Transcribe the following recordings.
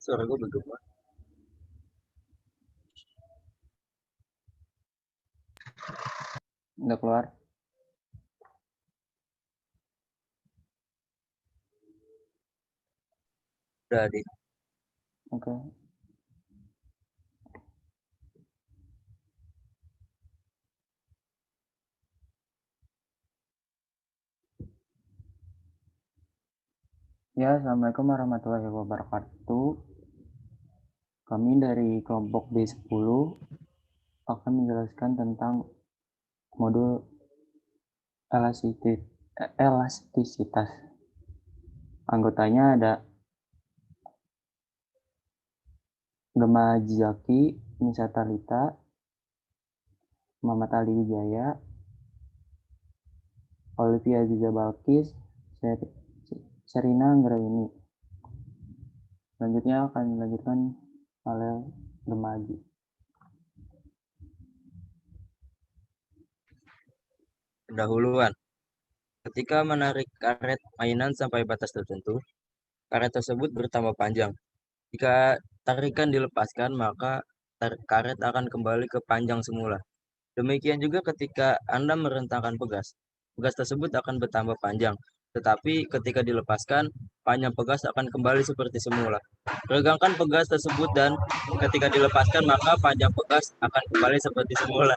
Suara gue bergema. Udah keluar. Udah di. Oke. Ya, assalamualaikum warahmatullahi wabarakatuh. Kami dari kelompok B10 akan menjelaskan tentang modul elastisitas. Anggotanya ada Gema Jaki, Nisa Talita, Muhammad Ali Wijaya, Olivia Aziza Balkis, Serina Anggraini. Selanjutnya akan dilanjutkan oleh Gema Haji. Pendahuluan. Ketika menarik karet mainan sampai batas tertentu, karet tersebut bertambah panjang. Jika tarikan dilepaskan, maka karet akan kembali ke panjang semula. Demikian juga ketika Anda merentangkan pegas. Pegas tersebut akan bertambah panjang. Tetapi ketika dilepaskan, panjang pegas akan kembali seperti semula. Regangkan pegas tersebut dan ketika dilepaskan, maka panjang pegas akan kembali seperti semula.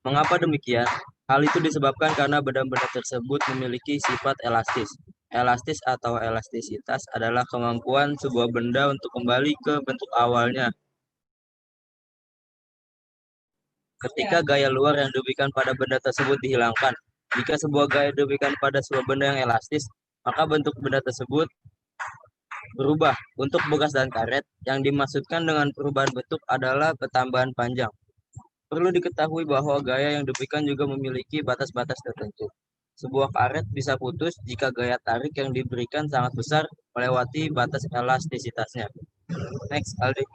Mengapa demikian? Hal itu disebabkan karena benda-benda tersebut memiliki sifat elastis. Elastis atau elastisitas adalah kemampuan sebuah benda untuk kembali ke bentuk awalnya ketika gaya luar yang diberikan pada benda tersebut dihilangkan. Jika sebuah gaya diberikan pada sebuah benda yang elastis, maka bentuk benda tersebut berubah. Untuk bekas dan karet, yang dimaksudkan dengan perubahan bentuk adalah pertambahan panjang. Perlu diketahui bahwa gaya yang diberikan juga memiliki batas-batas tertentu. Sebuah karet bisa putus jika gaya tarik yang diberikan sangat besar melewati batas elastisitasnya. Next, Aldi.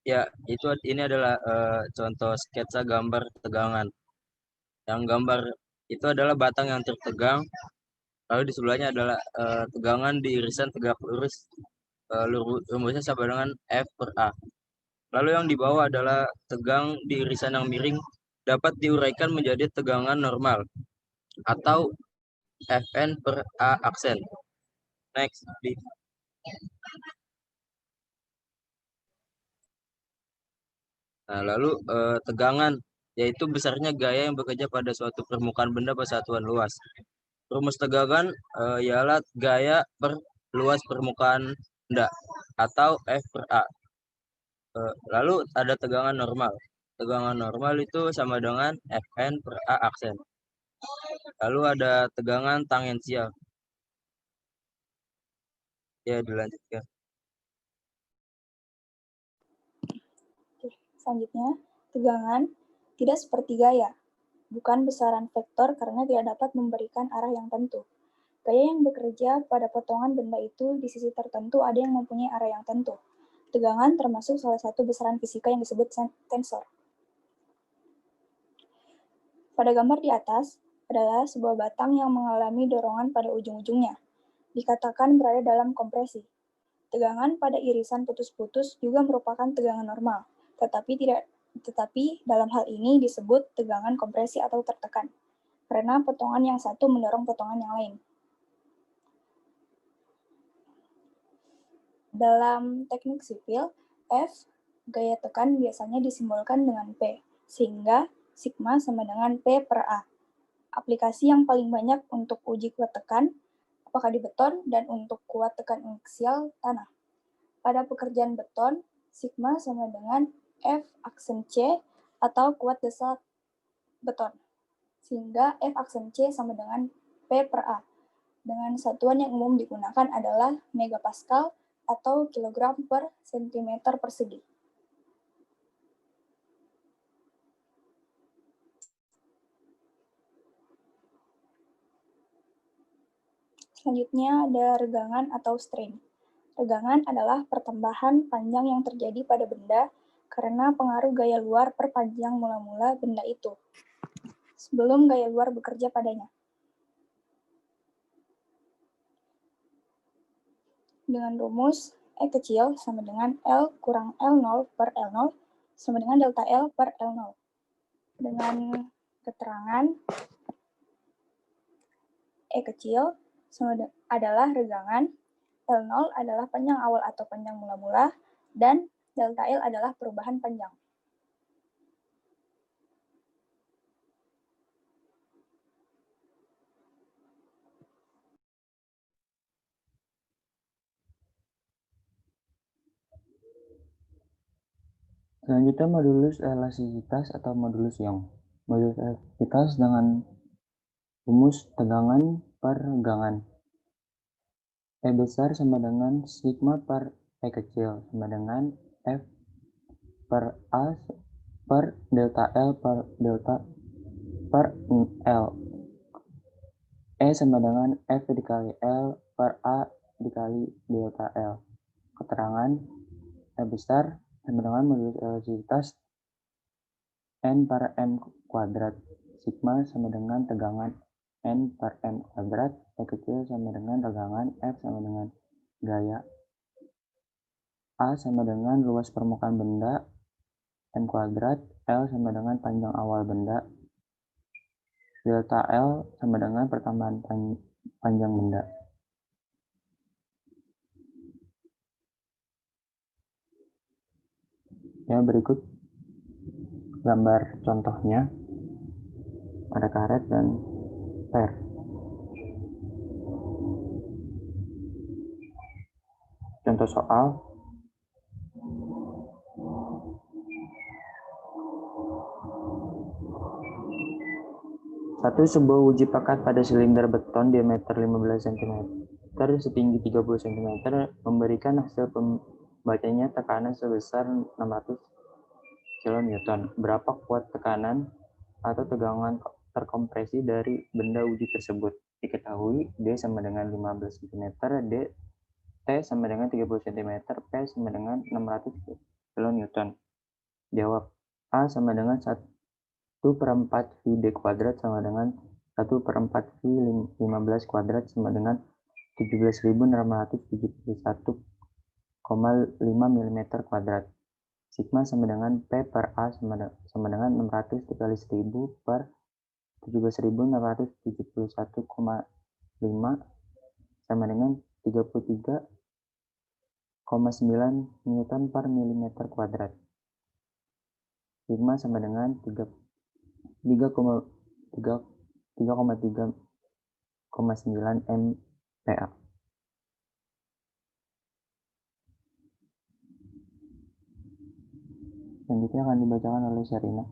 Ya, ini adalah contoh sketsa gambar tegangan. Yang gambar itu adalah batang yang tertegang, lalu di sebelahnya adalah tegangan di irisan tegak lurus, rumusnya sama dengan F per A. Lalu yang di bawah adalah tegang di irisan yang miring dapat diuraikan menjadi tegangan normal atau Fn per A aksen. Next, di. Nah, lalu tegangan yaitu besarnya gaya yang bekerja pada suatu permukaan benda pada satuan luas. Rumus tegangan ialah gaya per luas permukaan benda atau F per A. Lalu ada tegangan normal. Tegangan normal itu sama dengan Fn per A aksen. Lalu ada tegangan tangensial. Ya, dilanjutkan. Selanjutnya, tegangan tidak seperti gaya, bukan besaran vektor karena tidak dapat memberikan arah yang tentu. Gaya yang bekerja pada potongan benda itu di sisi tertentu ada yang mempunyai arah yang tentu. Tegangan termasuk salah satu besaran fisika yang disebut tensor. Pada gambar di atas adalah sebuah batang yang mengalami dorongan pada ujung-ujungnya. Dikatakan berada dalam kompresi. Tegangan pada irisan putus-putus juga merupakan tegangan normal, tetapi dalam hal ini disebut tegangan kompresi atau tertekan, karena potongan yang satu mendorong potongan yang lain. Dalam teknik sipil, F, gaya tekan biasanya disimbolkan dengan P, sehingga sigma sama dengan P per A. Aplikasi yang paling banyak untuk uji kuat tekan, apakah di beton, dan untuk kuat tekan aksial tanah. Pada pekerjaan beton, sigma sama dengan F aksen C atau kuat dasar beton, sehingga F aksen C sama dengan P per A. Dengan satuan yang umum digunakan adalah megapascal atau kilogram per sentimeter persegi. Selanjutnya ada regangan atau strain. Regangan adalah pertambahan panjang yang terjadi pada benda karena pengaruh gaya luar per panjang mula-mula benda itu sebelum gaya luar bekerja padanya. Dengan rumus E kecil sama dengan L kurang L0 per L0 sama dengan delta L per L0. Dengan keterangan E kecil adalah regangan, L0 adalah panjang awal atau panjang mula-mula, dan delta L adalah perubahan panjang. Selanjutnya modulus elastisitas atau modulus Young. Modulus elastisitas dengan rumus tegangan per regangan. E besar sama dengan sigma per E kecil sama dengan F per A per delta L per delta per L. E sama dengan F dikali L per A dikali delta L. Keterangan E besar sama dengan modulus elastisitas N per M kuadrat. Sigma sama dengan tegangan N per M kuadrat. E kecil sama dengan tegangan F sama dengan gaya. A sama dengan luas permukaan benda M kuadrat. L sama dengan panjang awal benda. Delta L sama dengan pertambahan panjang benda. Ya, berikut gambar contohnya. Ada karet dan per. Contoh soal. Satu, sebuah uji pekat pada silinder beton diameter 15 cm setinggi 30 cm memberikan hasil pembacanya tekanan sebesar 600 kN. Berapa kuat tekanan atau tegangan terkompresi dari benda uji tersebut? Diketahui D sama dengan 15 cm, T sama dengan 30 cm, P sama dengan 600 kN. Jawab. A sama dengan 1/4 VD kuadrat sama dengan 1/4 V 15 kuadrat sama dengan 17.671,5 mm kuadrat. Sigma sama dengan P per A sama dengan 600 dikali 1000 per 17.671,5 sama dengan 33,9 Newton per milimeter kuadrat. Sigma sama dengan 3,3,9 MPa. Selanjutnya akan dibacakan oleh Sherina.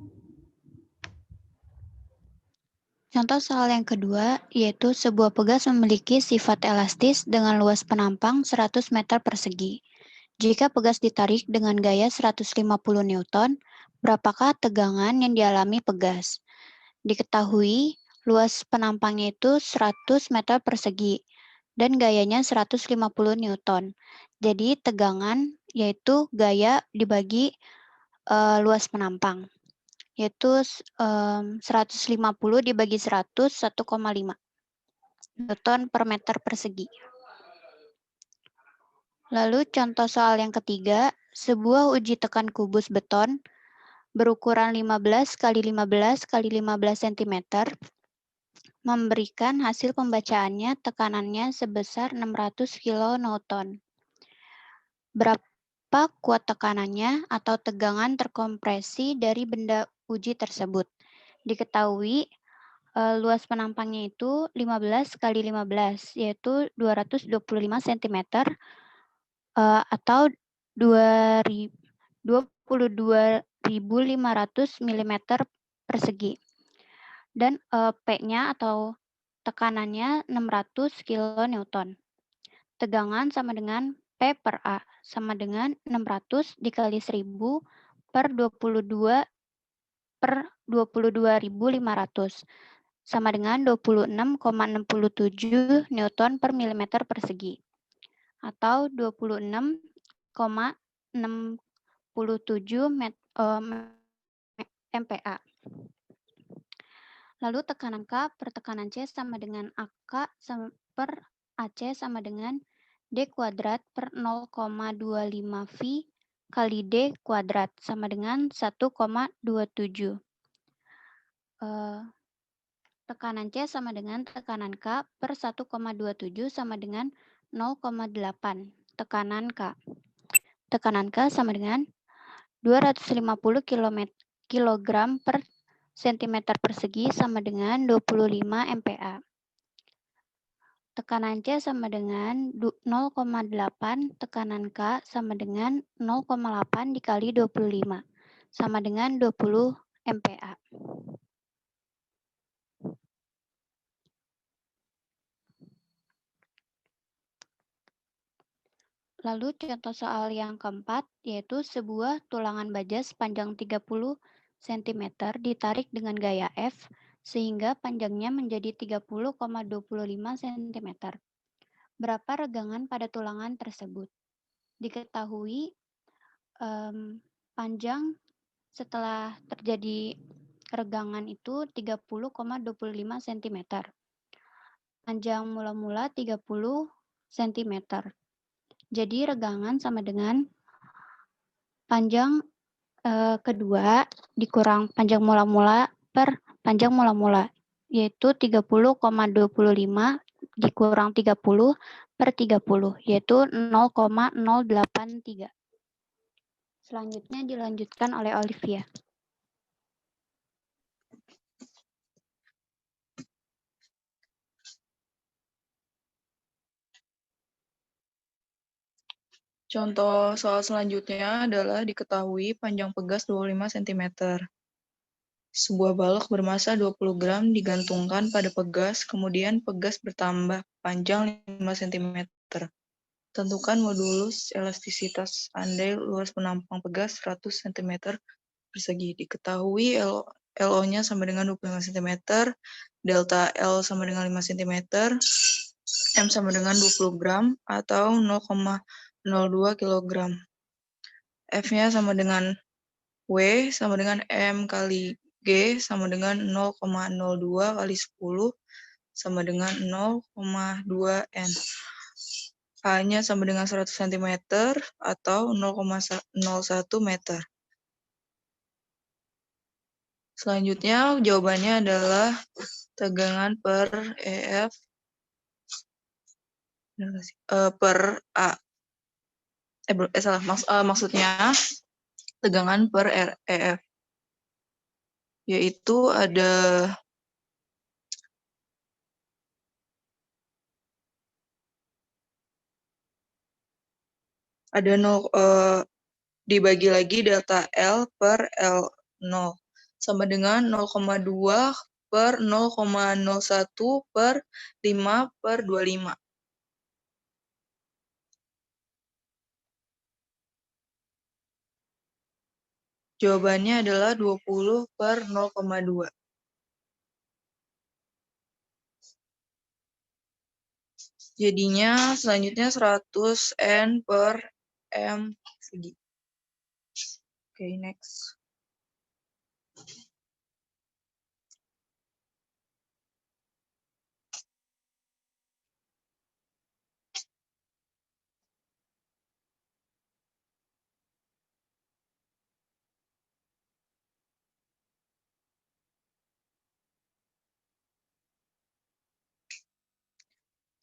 Contoh soal yang kedua, yaitu sebuah pegas memiliki sifat elastis dengan luas penampang 100 meter persegi. Jika pegas ditarik dengan gaya 150 Newton, berapakah tegangan yang dialami pegas? Diketahui luas penampangnya itu 100 meter persegi dan gayanya 150 Newton. Jadi tegangan yaitu gaya dibagi luas penampang, yaitu 150 dibagi 100, 1,5 Newton per meter persegi. Lalu contoh soal yang ketiga, sebuah uji tekan kubus beton berukuran 15 kali 15 kali 15 cm memberikan hasil pembacaannya tekanannya sebesar 600 kN. Berapa kuat tekanannya atau tegangan terkompresi dari benda uji tersebut? Diketahui luas penampangnya itu 15 kali 15, yaitu 225 cm atau 22.500 mm persegi. Dan P-nya atau tekanannya 600 kN. Tegangan sama dengan P per A, sama dengan 600 dikali 1000 per 22 per 22.500 sama dengan 26,67 Newton per milimeter persegi, atau 26,67 MPa. Lalu tekanan K per tekanan C sama dengan AK per AC sama dengan D kuadrat per 0,25 V kali D kuadrat sama dengan 1,27. Tekanan C sama dengan tekanan K per 1,27 sama dengan 0,8 tekanan K. Tekanan K sama dengan 250 kg per cm persegi sama dengan 25 MPa. Tekanan C sama dengan 0,8, tekanan K sama dengan 0,8 dikali 25, sama dengan 20 MPa. Lalu contoh soal yang keempat, yaitu sebuah tulangan baja sepanjang 30 cm ditarik dengan gaya F, sehingga panjangnya menjadi 30,25 cm. Berapa regangan pada tulangan tersebut? Diketahui panjang setelah terjadi regangan itu 30,25 cm. Panjang mula-mula 30 cm. Jadi regangan sama dengan panjang kedua dikurang panjang mula-mula per panjang mula-mula, yaitu 30,25 dikurang 30 per 30, yaitu 0,083. Selanjutnya dilanjutkan oleh Olivia. Contoh soal selanjutnya adalah diketahui panjang pegas 25 cm. Sebuah balok bermasa 20 gram digantungkan pada pegas, kemudian pegas bertambah panjang 5 cm. Tentukan modulus elastisitas andai luas penampang pegas 100 cm persegi. Diketahui LO-nya sama dengan 25 cm, delta L sama dengan 5 cm, M sama dengan 20 gram atau 0,02 kg. F-nya sama dengan W sama dengan M kali G sama dengan 0,02 kali 10 sama dengan 0,2 N. A-nya sama dengan 100 cm atau 0,01 meter. Selanjutnya jawabannya adalah tegangan per EF per A. Maksudnya tegangan per EF, yaitu ada dibagi lagi delta L per L0 sama dengan 0,2 per 0,01 per 5 per 25. Jawabannya adalah 20 per 0,2. Jadinya selanjutnya 100 N per M segi. Oke, next.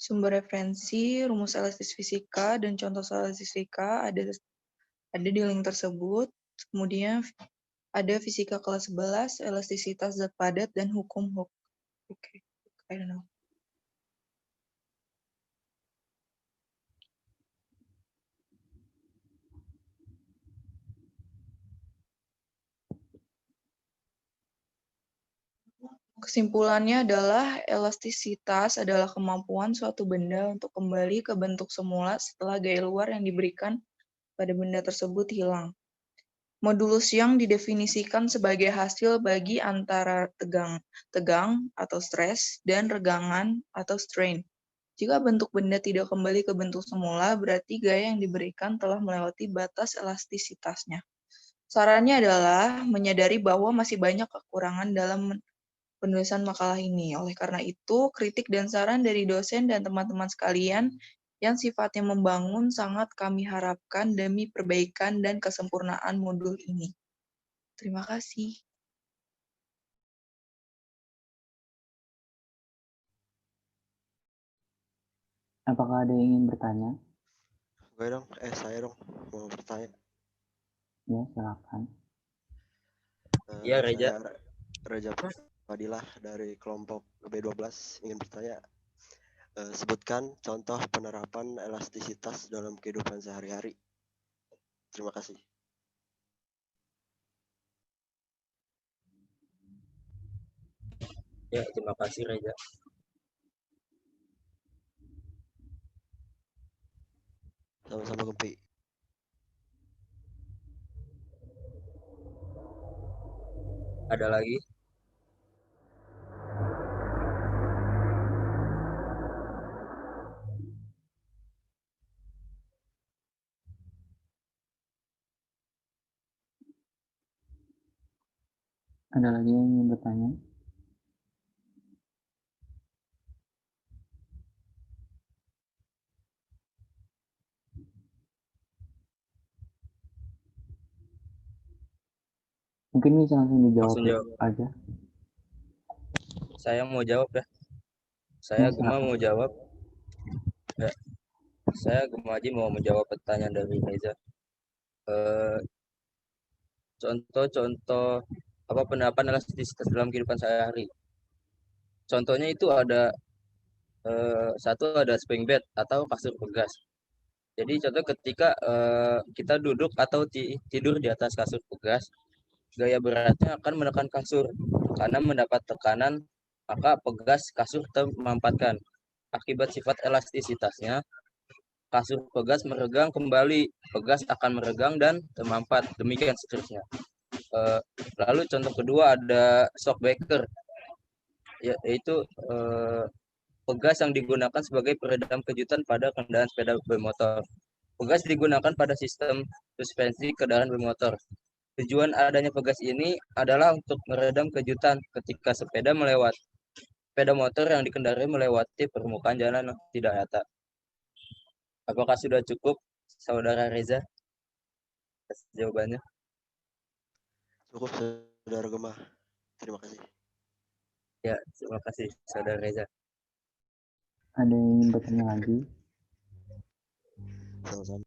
Sumber referensi, rumus elastis fisika, dan contoh soal elastis fisika ada di link tersebut. Kemudian ada fisika kelas 11, elastisitas zat padat, dan hukum Hooke. Oke, I don't know. Kesimpulannya adalah elastisitas adalah kemampuan suatu benda untuk kembali ke bentuk semula setelah gaya luar yang diberikan pada benda tersebut hilang. Modulus yang didefinisikan sebagai hasil bagi antara tegang atau stres dan regangan atau strain. Jika bentuk benda tidak kembali ke bentuk semula, berarti gaya yang diberikan telah melewati batas elastisitasnya. Sarannya adalah menyadari bahwa masih banyak kekurangan dalam penulisan makalah ini. Oleh karena itu, kritik dan saran dari dosen dan teman-teman sekalian yang sifatnya membangun sangat kami harapkan demi perbaikan dan kesempurnaan modul ini. Terima kasih. Apakah ada yang ingin bertanya? Gue dong, saya dong mau bertanya. Ya, silakan. Iya, Reja. Saya Reja Fadilah dari kelompok B12 ingin bertanya. Sebutkan contoh penerapan elastisitas dalam kehidupan sehari-hari. Terima kasih. Ya, terima kasih Reja. Sama-sama Gempi. Ada lagi? Ada lagi yang ingin bertanya? Mungkin bisa langsung dijawab Langsung jawab. aja. Saya mau jawab ya. Saya Ya, Gema silakan. mau jawab. Ya. Saya Gema Haji mau menjawab pertanyaan dari Reza. Contoh-contoh apa penerapan elastisitas dalam kehidupan sehari-hari. Contohnya itu ada satu ada spring bed atau kasur pegas. Jadi contoh ketika kita duduk atau tidur di atas kasur pegas, gaya beratnya akan menekan kasur karena mendapat tekanan, maka pegas kasur termampatkan. Akibat sifat elastisitasnya, kasur pegas meregang kembali, pegas akan meregang dan termampat, demikian seterusnya. Lalu contoh kedua ada shockbreaker, yaitu pegas yang digunakan sebagai peredam kejutan pada kendaraan sepeda bermotor. Pegas digunakan pada sistem suspensi kendaraan bermotor. Tujuan adanya pegas ini adalah untuk meredam kejutan ketika sepeda motor yang dikendarai melewati permukaan jalan yang tidak rata. Apakah sudah cukup, Saudara Reza? Jawabannya. Cukup Saudara Gema. Terima kasih. Ya, terima kasih Saudara Reza. Ada yang ingin bertanya lagi? Sama-sama.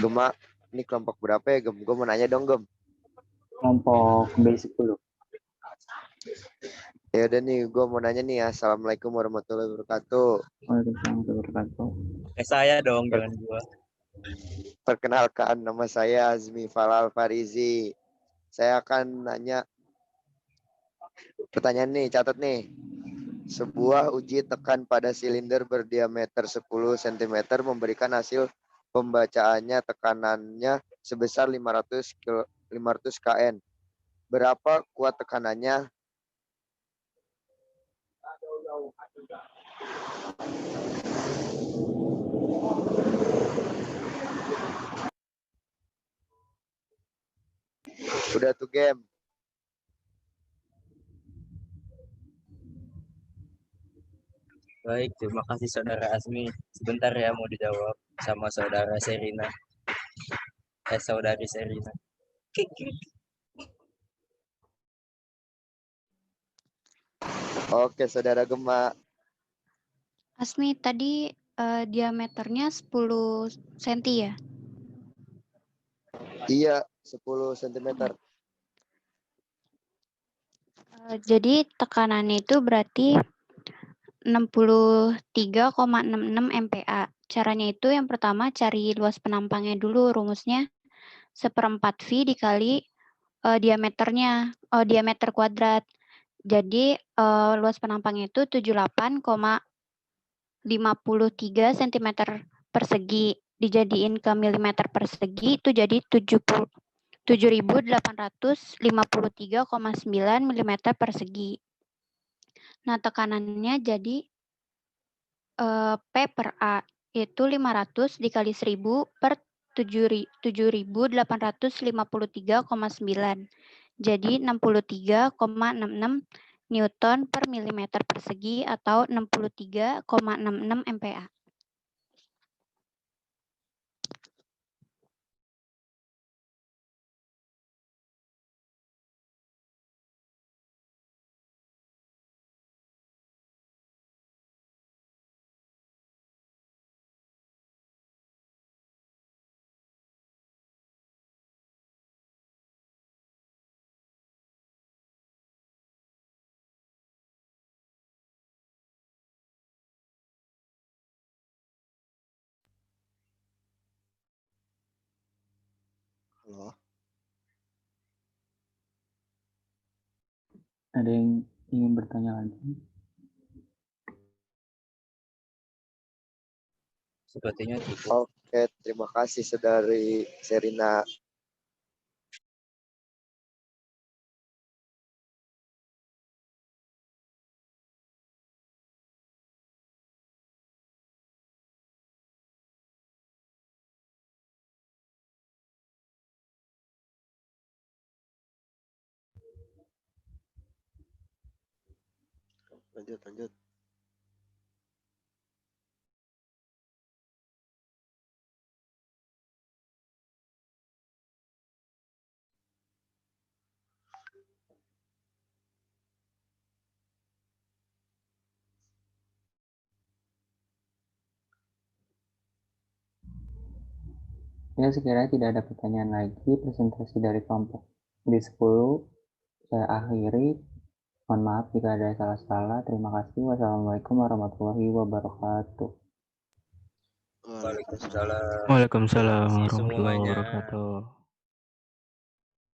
Gema, ini kelompok berapa ya Gem? Gue mau nanya dong Gem. Kelompok B10. Ya udah nih, gue mau nanya nih. Assalamualaikum warahmatullahi wabarakatuh. Waalaikumsalam warahmatullahi wabarakatuh. Saya dong, jangan gua. Perkenalkan, nama saya Azmi Falal Farizi. Saya akan nanya pertanyaan nih, catat nih. Sebuah uji tekan pada silinder berdiameter 10 cm memberikan hasil pembacaannya tekanannya sebesar 500 kN. Berapa kuat tekanannya? Udah tuh game. Baik, terima kasih Saudara Asmi. Sebentar ya mau dijawab sama Saudara Serina. Saudari Serina. Oke, Saudara Gemma. Asmi, tadi diameternya 10 cm ya? Iya, 10 cm. Jadi tekanannya itu berarti 63,66 MPa. Caranya itu yang pertama cari luas penampangnya dulu. Rumusnya 1/4 V dikali diameternya, diameter kuadrat. Jadi luas penampangnya itu 78,53 cm persegi. Dijadiin ke milimeter persegi itu jadi 7.853,9 mm persegi. Nah, tekanannya jadi P per A yaitu 500 dikali 1000 per 7.853,9. Jadi 63,66 Newton per milimeter persegi atau 63,66 MPa. Halo. Ada yang ingin bertanya lagi? Sepertinya cukup. Oke, terima kasih Saudari Serina. Lanjut. Ya, sekiranya tidak ada pertanyaan lagi, presentasi dari kelompok D10 saya akhiri. Mohon maaf jika ada salah-salah. Terima kasih. Wassalamualaikum warahmatullahi wabarakatuh. Waalaikumsalam. Waalaikumsalam Terima kasih warahmatullahi semuanya. wabarakatuh.